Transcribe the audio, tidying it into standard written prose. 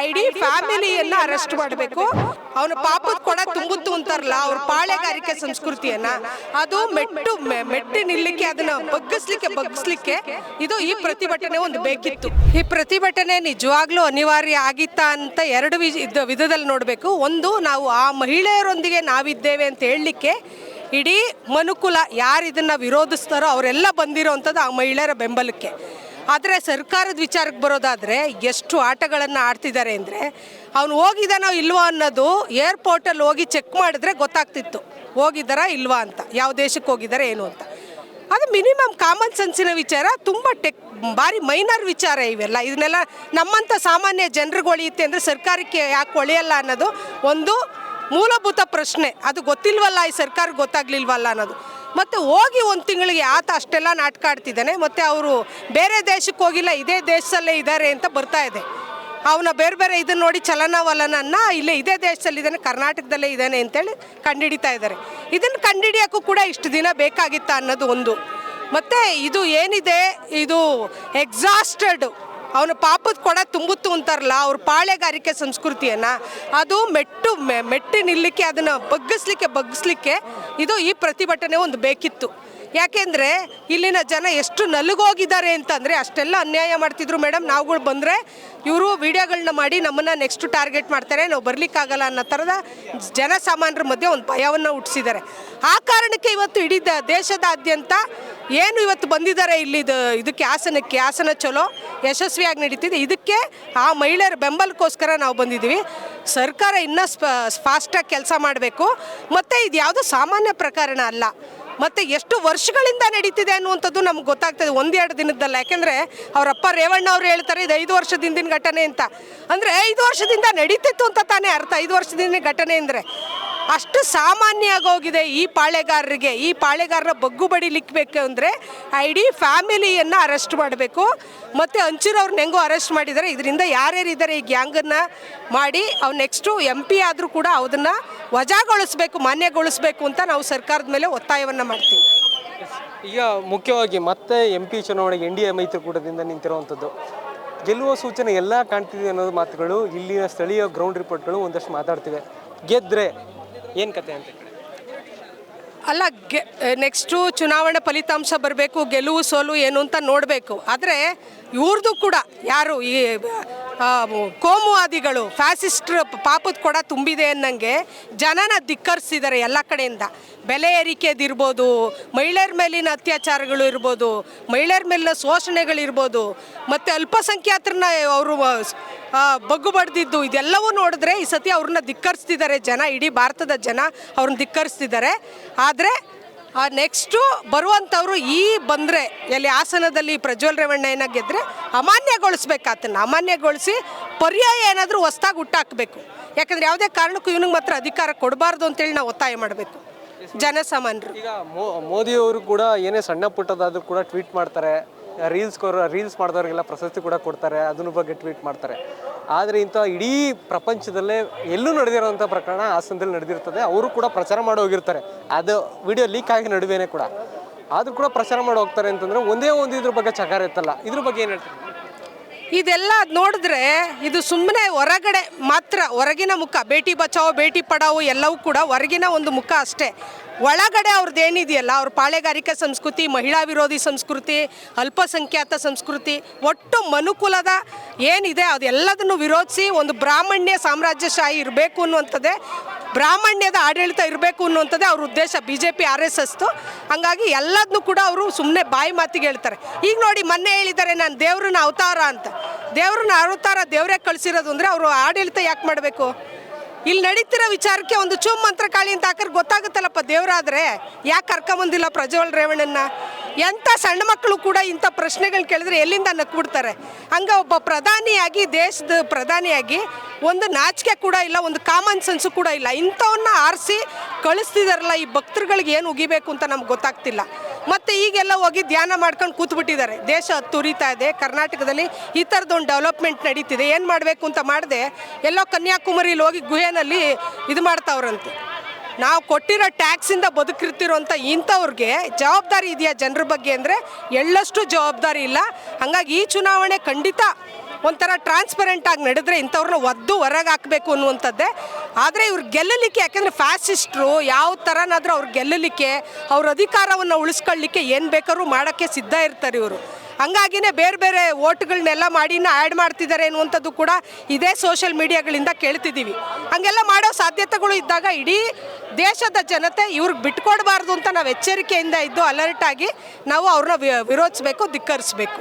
ಇಡೀ ಫ್ಯಾಮಿಲಿಯನ್ನ ಅರೆಸ್ಟ್ ಮಾಡಬೇಕು. ಅವನ ಪಾಪದ ಕೊಡ ತುಂಬುತ್ತು ಅಂತಾರಲ್ಲ, ಅವ್ರ ಪಾಳೆಗಾರಿಕೆ ಸಂಸ್ಕೃತಿಯನ್ನ ಅದು ಮೆಟ್ಟಿ ನಿಲ್ಲಕ್ಕೆ, ಅದನ್ನ ಬಗ್ಗಿಸ್ಲಿಕ್ಕೆ ಇದು ಈ ಪ್ರತಿಭಟನೆ ಒಂದು ಬೇಕಿತ್ತು. ಈ ಪ್ರತಿಭಟನೆ ನಿಜವಾಗ್ಲೂ ಅನಿವಾರ್ಯ ಆಗಿತ್ತಾ ಅಂತ ಎರಡು ವಿಧದಲ್ಲಿ ನೋಡಬೇಕು. ಒಂದು, ನಾವು ಆ ಮಹಿಳೆಯರೊಂದಿಗೆ ನಾವಿದ್ದೇವೆ ಅಂತ ಹೇಳಲಿಕ್ಕೆ ಇಡೀ ಮನುಕುಲ ಯಾರು ಇದನ್ನು ವಿರೋಧಿಸ್ತಾರೋ ಅವರೆಲ್ಲ ಬಂದಿರೋ ಅಂಥದ್ದು ಆ ಮಹಿಳೆಯರ ಬೆಂಬಲಕ್ಕೆ. ಆದರೆ ಸರ್ಕಾರದ ವಿಚಾರಕ್ಕೆ ಬರೋದಾದರೆ ಎಷ್ಟು ಆಟಗಳನ್ನು ಆಡ್ತಿದ್ದಾರೆ ಅಂದರೆ, ಅವನು ಹೋಗಿದ್ದಾನೋ ಇಲ್ವೋ ಅನ್ನೋದು ಏರ್ಪೋರ್ಟಲ್ಲಿ ಹೋಗಿ ಚೆಕ್ ಮಾಡಿದ್ರೆ ಗೊತ್ತಾಗ್ತಿತ್ತು ಹೋಗಿದ್ದಾರಾ ಇಲ್ವಾ ಅಂತ, ಯಾವ ದೇಶಕ್ಕೆ ಹೋಗಿದ್ದಾರೆ ಏನು ಅಂತ. ಅದು ಮಿನಿಮಮ್ ಕಾಮನ್ ಸೆನ್ಸಿನ ವಿಚಾರ. ತುಂಬ ಭಾರಿ ಮೈನರ್ ವಿಚಾರ ಇವೆಲ್ಲ. ಇದನ್ನೆಲ್ಲ ನಮ್ಮಂಥ ಸಾಮಾನ್ಯ ಜನರಿಗೆ ಹೊಳೆಯುತ್ತೆ ಅಂದರೆ ಸರ್ಕಾರಕ್ಕೆ ಯಾಕೆ ಹೊಳೆಯಲ್ಲ ಅನ್ನೋದು ಒಂದು ಮೂಲಭೂತ ಪ್ರಶ್ನೆ. ಅದು ಗೊತ್ತಿಲ್ವಲ್ಲ, ಈ ಸರ್ಕಾರಕ್ಕೆ ಗೊತ್ತಾಗ್ಲಿಲ್ವಲ್ಲ ಅನ್ನೋದು. ಮತ್ತು ಹೋಗಿ ಒಂದು ತಿಂಗಳಿಗೆ ಆತ ಅಷ್ಟೆಲ್ಲ ನಾಟಕ ಆಡ್ತಿದ್ದಾನೆ. ಮತ್ತು ಅವರು ಬೇರೆ ದೇಶಕ್ಕೆ ಹೋಗಿಲ್ಲ, ಇದೇ ದೇಶದಲ್ಲೇ ಇದ್ದಾರೆ ಅಂತ ಬರ್ತಾ ಇದೆ. ಅವನ ಬೇರೆ ಇದನ್ನು ನೋಡಿ ಚಲನವಲನನ್ನ ಇಲ್ಲೇ ಇದೇ ದೇಶದಲ್ಲಿದ್ದಾನೆ, ಕರ್ನಾಟಕದಲ್ಲೇ ಇದ್ದಾನೆ ಅಂತೇಳಿ ಕಂಡುಹಿಡಿತಾ ಇದ್ದಾರೆ. ಇದನ್ನು ಕಂಡುಹಿಡಿಯೋಕ್ಕೂ ಕೂಡ ಇಷ್ಟು ದಿನ ಬೇಕಾಗಿತ್ತಾ ಅನ್ನೋದು ಒಂದು. ಮತ್ತು ಇದು ಏನಿದೆ, ಇದು ಎಕ್ಸಾಸ್ಟೆಡ್, ಅವನ ಪಾಪದ ಕೊಡ ತುಂಬುತ್ತು ಅಂತಾರಲ್ಲ, ಅವ್ರ ಪಾಳೆಗಾರಿಕೆ ಸಂಸ್ಕೃತಿಯನ್ನು ಅದು ಮೆಟ್ಟಿ ನಿಲ್ಲಕ್ಕೆ, ಅದನ್ನು ಬಗ್ಗಿಸ್ಲಿಕ್ಕೆ ಇದು ಈ ಪ್ರತಿಭಟನೆ ಒಂದು ಬೇಕಿತ್ತು. ಯಾಕೆಂದರೆ ಇಲ್ಲಿನ ಜನ ಎಷ್ಟು ನಲುಗೋಗಿದ್ದಾರೆ ಅಂತಂದರೆ, ಅಷ್ಟೆಲ್ಲ ಅನ್ಯಾಯ ಮಾಡ್ತಿದ್ರು ಮೇಡಮ್. ನಾವುಗಳು ಬಂದರೆ ಇವರು ವಿಡಿಯೋಗಳನ್ನ ಮಾಡಿ ನಮ್ಮನ್ನು ನೆಕ್ಸ್ಟ್ ಟಾರ್ಗೆಟ್ ಮಾಡ್ತಾರೆ, ನಾವು ಬರಲಿಕ್ಕಾಗಲ್ಲ ಅನ್ನೋ ಥರದ ಜನಸಾಮಾನ್ಯರ ಮಧ್ಯೆ ಒಂದು ಭಯವನ್ನು ಹುಟ್ಟಿಸಿದ್ದಾರೆ. ಆ ಕಾರಣಕ್ಕೆ ಇವತ್ತು ಇಡೀ ದೇಶದಾದ್ಯಂತ ಏನು ಇವತ್ತು ಬಂದಿದ್ದಾರೆ ಇದಕ್ಕೆ ಹಾಸನ ಚಲೋ ಯಶಸ್ವಿಯಾಗಿ ನಡೀತಿದೆ. ಇದಕ್ಕೆ ಆ ಮಹಿಳೆಯರ ಬೆಂಬಲಕ್ಕೋಸ್ಕರ ನಾವು ಬಂದಿದ್ದೀವಿ. ಸರ್ಕಾರ ಇನ್ನೂ ಫಾಸ್ಟಾಗಿ ಕೆಲಸ ಮಾಡಬೇಕು. ಮತ್ತು ಇದು ಯಾವುದೋ ಸಾಮಾನ್ಯ ಪ್ರಕರಣ ಅಲ್ಲ. ಮತ್ತು ಎಷ್ಟು ವರ್ಷಗಳಿಂದ ನಡೀತಿದೆ ಅನ್ನುವಂಥದ್ದು ನಮ್ಗೆ ಗೊತ್ತಾಗ್ತದೆ, ಒಂದೆರಡು ದಿನದಲ್ಲ. ಯಾಕೆಂದರೆ ಅವರಪ್ಪ ರೇವಣ್ಣ ಅವರು ಹೇಳ್ತಾರೆ ಇದು 5 ವರ್ಷದ ಹಿಂದಿನ ಘಟನೆ ಅಂತ. ಅಂದರೆ 5 ವರ್ಷದಿಂದ ನಡೀತಿತ್ತು ಅಂತ ತಾನೇ ಅರ್ಥ. 5 ವರ್ಷದಿಂದ ಘಟನೆ ಅಂದರೆ ಅಷ್ಟು ಸಾಮಾನ್ಯ ಆಗೋಗಿದೆ ಈ ಪಾಳೆಗಾರರ ಬಗ್ಗು ಬಡಿಲಿಕ್ಕಬೇಕು ಅಂದರೆ ಇಡೀ ಫ್ಯಾಮಿಲಿಯನ್ನು ಅರೆಸ್ಟ್ ಮಾಡಬೇಕು. ಮತ್ತು ಹಂಚಿರೋರ್ನ ಹೆಂಗೋ ಅರೆಸ್ಟ್ ಮಾಡಿದ್ದಾರೆ, ಇದರಿಂದ ಯಾರ್ಯಾರಿದ್ದಾರೆ ಈ ಗ್ಯಾಂಗನ್ನು ಮಾಡಿ ಅವ್ರು ನೆಕ್ಸ್ಟು MP ಆದರೂ ಕೂಡ ಅದನ್ನು ವಜಾಗೊಳಿಸಬೇಕು, ಮಾನ್ಯಗೊಳಿಸಬೇಕು ಅಂತ ನಾವು ಸರ್ಕಾರದ ಮೇಲೆ ಒತ್ತಾಯವನ್ನು ಮಾಡ್ತೀವಿ. ಈಗ ಮುಖ್ಯವಾಗಿ ಮತ್ತೆ MP ಚುನಾವಣೆಗೆ NDA ಮೈತ್ರಿಕೂಟದಿಂದ ನಿಂತಿರುವಂಥದ್ದು ಗೆಲ್ಲುವ ಸೂಚನೆ ಎಲ್ಲ ಕಾಣ್ತಿದೆ ಅನ್ನೋದು ಮಾತುಗಳು ಇಲ್ಲಿನ ಸ್ಥಳೀಯ ಗ್ರೌಂಡ್ ರಿಪೋರ್ಟ್ಗಳು ಒಂದಷ್ಟು ಮಾತಾಡ್ತಿವೆ. ಗೆದ್ದರೆ ಏನು ಕತೆ ಅಂತ ಅಲ್ಲ, ನೆಕ್ಸ್ಟು ಚುನಾವಣೆ ಫಲಿತಾಂಶ ಬರಬೇಕು, ಗೆಲುವು ಸೋಲು ಏನು ಅಂತ ನೋಡಬೇಕು. ಆದರೆ ಇವ್ರದ್ದು ಕೂಡ ಯಾರು ಈ ಕೋಮುವಾದಿಗಳು, ಫ್ಯಾಸಿಸ್ಟ್ರ ಪಾಪದ ಕೊಡ ತುಂಬಿದೆ ಅನ್ನಂಗೆ ಜನನ ಧಿಕ್ಕರಿಸಿದ್ದಾರೆ ಎಲ್ಲ ಕಡೆಯಿಂದ. ಬೆಲೆ ಏರಿಕೆದಿರ್ಬೋದು, ಮಹಿಳೆಯರ ಮೇಲಿನ ಅತ್ಯಾಚಾರಗಳು ಇರ್ಬೋದು, ಮಹಿಳೆಯರ ಮೇಲಿನ ಶೋಷಣೆಗಳಿರ್ಬೋದು, ಮತ್ತು ಅಲ್ಪಸಂಖ್ಯಾತರನ್ನ ಅವರು ಬಗ್ಗು ಬಡ್ದಿದ್ದು, ಇದೆಲ್ಲವೂ ನೋಡಿದ್ರೆ ಈ ಸತಿ ಅವ್ರನ್ನ ಧಿಕ್ಕರಿಸ್ತಿದ್ದಾರೆ ಜನ. ಇಡೀ ಭಾರತದ ಜನ ಅವ್ರನ್ನ ಧಿಕ್ಕರಿಸ್ತಿದ್ದಾರೆ. ಆದರೆ ನೆಕ್ಸ್ಟು ಬರುವಂಥವ್ರು ಬಂದರೆ ಎಲ್ಲಿ ಹಾಸನದಲ್ಲಿ ಪ್ರಜ್ವಲ್ ರೇವಣ್ಣ ಗೆದ್ದರೆ ಅಮಾನ್ಯಗೊಳಿಸ್ಬೇಕಾತನ್ನು ಅಮಾನ್ಯಗೊಳಿಸಿ ಪರ್ಯಾಯ ಏನಾದರೂ ಹೊಸ್ದಾಗಿ ಹುಟ್ಟಾಕಬೇಕು. ಯಾಕಂದರೆ ಯಾವುದೇ ಕಾರಣಕ್ಕೂ ಇವನಿಗೆ ಮಾತ್ರ ಅಧಿಕಾರ ಕೊಡಬಾರ್ದು ಅಂತೇಳಿ ನಾವು ಒತ್ತಾಯ ಮಾಡಬೇಕು ಜನಸಾಮಾನ್ಯರು. ಈಗ ಮೋದಿಯವರು ಕೂಡ ಏನೇ ಸಣ್ಣ ಪುಟ್ಟದಾದರೂ ಕೂಡ ಟ್ವೀಟ್ ಮಾಡ್ತಾರೆ, ರೀಲ್ಸ್ ಮಾಡಿದವ್ರಿಗೆಲ್ಲ ಪ್ರಶಸ್ತಿ ಕೂಡ ಕೊಡ್ತಾರೆ, ಅದನ್ನ ಬಗ್ಗೆ ಟ್ವೀಟ್ ಮಾಡ್ತಾರೆ. ಆದರೆ ಇಂಥ ಇಡೀ ಪ್ರಪಂಚದಲ್ಲೇ ಎಲ್ಲೂ ನಡೆದಿರೋಂಥ ಪ್ರಕರಣ ಹಾಸನದಲ್ಲಿ ನಡೆದಿರ್ತದೆ. ಅವರು ಕೂಡ ಪ್ರಚಾರ ಮಾಡಿ ಹೋಗಿರ್ತಾರೆ, ಅದು ವಿಡಿಯೋ ಲೀಕ್ ಆಗಿ ನಡುವೆನೇ ಕೂಡ ಆದರೂ ಕೂಡ ಪ್ರಚಾರ ಮಾಡಿ ಹೋಗ್ತಾರೆ ಅಂತಂದರೆ ಒಂದೇ ಒಂದು ಇದ್ರ ಬಗ್ಗೆ ಚಕಾರ ಇತ್ತಲ್ಲ, ಇದ್ರ ಬಗ್ಗೆ ಏನು ಹೇಳ್ತಾರೆ? ಇದೆಲ್ಲ ನೋಡಿದ್ರೆ ಇದು ಸುಮ್ಮನೆ ಹೊರಗಡೆ ಮಾತ್ರ, ಹೊರಗಿನ ಮುಖ. ಬೇಟಿ ಬಚಾವೋ ಬೇಟಿ ಪಡಾವೋ ಎಲ್ಲವೂ ಕೂಡ ಹೊರಗಿನ ಒಂದು ಮುಖ ಅಷ್ಟೇ. ಒಳಗಡೆ ಅವ್ರದ್ದು ಏನಿದೆಯಲ್ಲ, ಅವ್ರ ಪಾಳೆಗಾರಿಕೆ ಸಂಸ್ಕೃತಿ, ಮಹಿಳಾ ವಿರೋಧಿ ಸಂಸ್ಕೃತಿ, ಅಲ್ಪಸಂಖ್ಯಾತ ಸಂಸ್ಕೃತಿ, ಒಟ್ಟು ಮನುಕುಲದ ಏನಿದೆ ಅದೆಲ್ಲದನ್ನು ವಿರೋಧಿಸಿ ಒಂದು ಬ್ರಾಹ್ಮಣ್ಯ ಸಾಮ್ರಾಜ್ಯಶಾಹಿ ಇರಬೇಕು ಅನ್ನುವಂಥದ್ದೇ, ಬ್ರಾಹ್ಮಣ್ಯದ ಆಡಳಿತ ಇರಬೇಕು ಅನ್ನುವಂಥದ್ದೇ ಅವ್ರ ಉದ್ದೇಶ, BJP RSSದು. ಹಾಗಾಗಿ ಎಲ್ಲದನ್ನೂ ಕೂಡ ಅವರು ಸುಮ್ಮನೆ ಬಾಯಿ ಮಾತಿಗೆ ಹೇಳ್ತಾರೆ. ಈಗ ನೋಡಿ, ಮೊನ್ನೆ ಹೇಳಿದ್ದಾರೆ ನಾನು ದೇವ್ರನ್ನ ಅವತಾರ ಅಂತ. ದೇವ್ರನ್ನ ಅವತಾರ ದೇವರೇ ಕಳಿಸಿರೋದು ಅಂದರೆ ಅವರು ಆಡಳಿತ ಯಾಕೆ ಮಾಡಬೇಕು? ಇಲ್ಲಿ ನಡೀತಿರೋ ವಿಚಾರಕ್ಕೆ ಒಂದು ಮಂತ್ರ ಕಾಳಿ ಅಂತ ಹಾಕರ್ ಗೊತ್ತಾಗುತ್ತಲ್ಲಪ್ಪ. ದೇವರಾದರೆ ಯಾಕೆ ಕರ್ಕೊಂಬಂದಿಲ್ಲ ಪ್ರಜ್ವಲ್ ರೇವಣ್ಣನ? ಎಂಥ ಸಣ್ಣ ಮಕ್ಕಳು ಕೂಡ ಇಂಥ ಪ್ರಶ್ನೆಗಳು ಕೇಳಿದ್ರೆ ಎಲ್ಲಿಂದ ನಕ್ಬಿಡ್ತಾರೆ. ಹಂಗೆ ಒಬ್ಬ ಪ್ರಧಾನಿಯಾಗಿ, ದೇಶದ ಪ್ರಧಾನಿಯಾಗಿ ಒಂದು ನಾಚಿಕೆ ಕೂಡ ಇಲ್ಲ, ಒಂದು ಕಾಮನ್ ಸೆನ್ಸು ಕೂಡ ಇಲ್ಲ. ಇಂಥವನ್ನ ಆರಿಸಿ ಕಳಿಸ್ತಿದಾರಲ್ಲ, ಈ ಭಕ್ತರುಗಳಿಗೆ ಏನು ಉಗಿಬೇಕು ಅಂತ ನಮ್ಗೆ ಗೊತ್ತಾಗ್ತಿಲ್ಲ. ಮತ್ತು ಈಗೆಲ್ಲ ಹೋಗಿ ಧ್ಯಾನ ಮಾಡ್ಕೊಂಡು ಕೂತ್ಬಿಟ್ಟಿದ್ದಾರೆ. ದೇಶ ತುರಿತಾ ಇದೆ, ಕರ್ನಾಟಕದಲ್ಲಿ ಈ ಥರದೊಂದು ಡೆವಲಪ್ಮೆಂಟ್ ನಡೀತಿದೆ, ಏನು ಮಾಡಬೇಕು ಅಂತ ಮಾಡದೆ ಎಲ್ಲೋ ಕನ್ಯಾಕುಮಾರಿಲಿ ಹೋಗಿ ಗುಹೆನಲ್ಲಿ ಇದು ಮಾಡ್ತಾವ್ರಂತೆ. ನಾವು ಕೊಟ್ಟಿರೋ ಟ್ಯಾಕ್ಸಿಂದ ಬದುಕಿರ್ತಿರೋಂಥ ಇಂಥವ್ರಿಗೆ ಜವಾಬ್ದಾರಿ ಇದೆಯಾ ಜನರ ಬಗ್ಗೆ ಅಂದರೆ ಎಳ್ಳಷ್ಟು ಜವಾಬ್ದಾರಿ ಇಲ್ಲ. ಹಾಗಾಗಿ ಈ ಚುನಾವಣೆ ಖಂಡಿತ ಒಂಥರ ಟ್ರಾನ್ಸ್ಪರೆಂಟ್ ಆಗಿ ನಡೆದ್ರೆ ಇಂಥವ್ರನ್ನ ಒದ್ದು ಹೊರಗೆ ಹಾಕಬೇಕು ಅನ್ನುವಂಥದ್ದೇ. ಆದರೆ ಇವ್ರು ಗೆಲ್ಲಲಿಕ್ಕೆ, ಯಾಕೆಂದರೆ ಫ್ಯಾಸಿಸ್ಟ್ರು ಯಾವ ಥರನಾದರೂ ಅವ್ರು ಗೆಲ್ಲಲಿಕ್ಕೆ, ಅವ್ರ ಅಧಿಕಾರವನ್ನು ಉಳಿಸ್ಕೊಳ್ಳಿಕ್ಕೆ ಏನು ಬೇಕಾದ್ರೂ ಮಾಡೋಕ್ಕೆ ಸಿದ್ಧ ಇರ್ತಾರೆ ಇವರು. ಹಂಗಾಗಿನೇ ಬೇರೆ ಬೇರೆ ಓಟ್ಗಳನ್ನೆಲ್ಲ ಮಾಡಿನ ಆ್ಯಡ್ ಮಾಡ್ತಿದ್ದಾರೆ ಅನ್ನುವಂಥದ್ದು ಕೂಡ ಇದೇ ಸೋಷಿಯಲ್ ಮೀಡಿಯಾಗಳಿಂದ ಕೇಳ್ತಿದ್ದೀವಿ. ಹಾಗೆಲ್ಲ ಮಾಡೋ ಸಾಧ್ಯತೆಗಳು ಇದ್ದಾಗ ಇಡೀ ದೇಶದ ಜನತೆ ಇವ್ರಿಗೆ ಬಿಟ್ಕೊಡ್ಬಾರ್ದು ಅಂತ ನಾವು ಎಚ್ಚರಿಕೆಯಿಂದ ಇದ್ದು ಅಲರ್ಟ್ ಆಗಿ ನಾವು ಅವ್ರನ್ನ ವಿರೋಧಿಸಬೇಕು, ಧಿಕ್ಕರಿಸಬೇಕು.